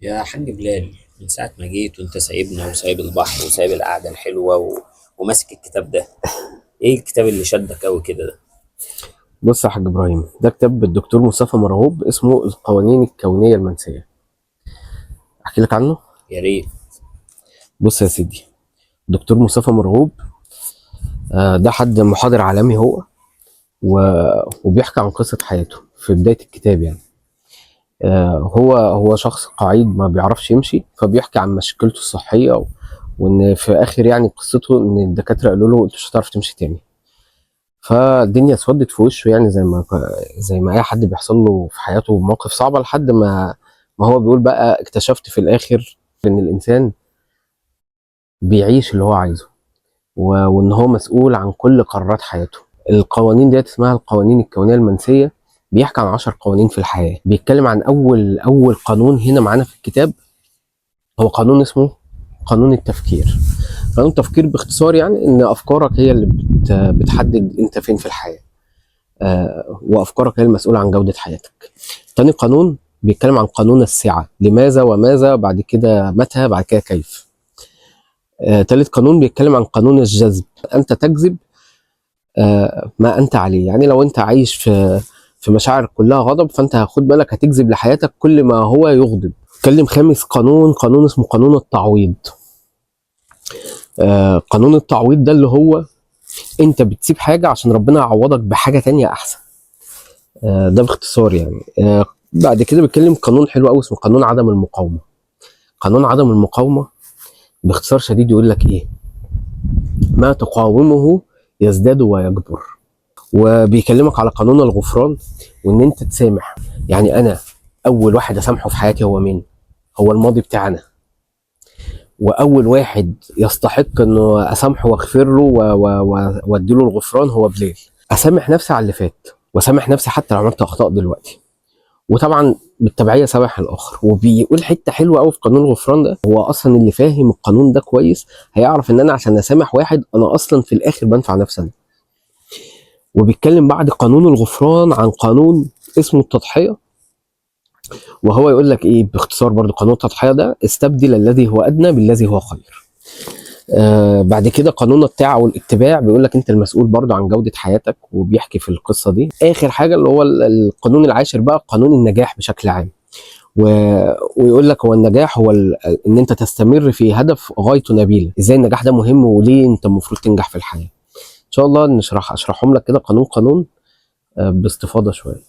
يا حاج بلال، من ساعة ما جيت وانت سايبنا وسايب البحر وسايب القعدة الحلوة وماسك الكتاب ده. ايه الكتاب اللي شدك قوي كده ده؟ بص يا حاج ابراهيم، ده كتاب الدكتور مصطفى مرغوب اسمه القوانين الكونيه المنسيه. احكي لك عنه. يا ريت. بص يا سيدي، دكتور مصطفى مرغوب ده حد محاضر عالمي هو وبيحكي عن قصه حياته في بدايه الكتاب يعني. هو شخص قعيد ما بيعرفش يمشي، فبيحكي عن مشكلته الصحيه وان في اخر يعني قصته ان الدكاتره قالوا له انت مش هتعرف تمشي تاني. فالدنيا اسودت في وشه، يعني زي ما اي حد بيحصل له في حياته موقف صعبه، لحد ما هو بيقول بقى اكتشفت في الاخر ان الانسان بيعيش اللي هو عايزه، وان هو مسؤول عن كل قرارات حياته. القوانين ديت اسمها القوانين الكونيه المنسيه. بيحكي عن 10 قوانين في الحياه. بيتكلم عن اول قانون هنا معانا في الكتاب. هو قانون اسمه قانون التفكير. قانون التفكير باختصار يعني ان افكارك هي اللي بتحدد انت فين في الحياه. وافكارك هي المسؤوله عن جوده حياتك. تاني قانون بيتكلم عن قانون السعه، لماذا وماذا، بعد كده متى، بعد كده كيف. تالت قانون بيتكلم عن قانون الجذب، انت تجذب ما انت عليه. يعني لو انت عايش في مشاعر كلها غضب، فانت هاخد بالك هتجذب لحياتك كل ما هو يغضب. اتكلم خامس قانون اسمه قانون التعويض. قانون التعويض ده اللي هو انت بتسيب حاجه عشان ربنا يعوضك بحاجه تانية احسن. ده باختصار يعني. بعد كده بيتكلم قانون حلو قوي اسمه قانون عدم المقاومه. قانون عدم المقاومه باختصار شديد يقول لك ايه: ما تقاومه يزداد ويكبر. وبيكلمك على قانون الغفران، وان انت تسامح. يعني انا اول واحد اسامحه في حياتي هو مين؟ هو الماضي بتاعنا. واول واحد يستحق انه اسامحه واغفر له واديله الغفران هو بلال. اسامح نفسي على اللي فات، واسامح نفسي حتى لو عملت اخطاء دلوقتي، وطبعا بالتبعيه سامح الاخر. وبيقول حته حلوه قوي في قانون الغفران ده. هو اصلا اللي فاهم القانون ده كويس هيعرف ان انا عشان اسامح واحد انا اصلا في الاخر بنفع نفسي أنا. وبيتكلم بعد قانون الغفران عن قانون اسمه التضحيه. وهو يقول لك ايه باختصار برضو: قانون التضحيه ده استبدل الذي هو ادنى بالذي هو خير. بعد كده قانون الطاعه والاتباع، بيقول لك انت المسؤول برضو عن جوده حياتك، وبيحكي في القصه دي. اخر حاجه اللي هو القانون العاشر بقى، قانون النجاح بشكل عام. و... ويقول لك هو النجاح هو ان انت تستمر في هدف غايته نبيله. ازاي النجاح ده مهم، وليه انت المفروض تنجح في الحياه. ان شاء الله اشرحهم لك كده قانون قانون باستفاضه شويه.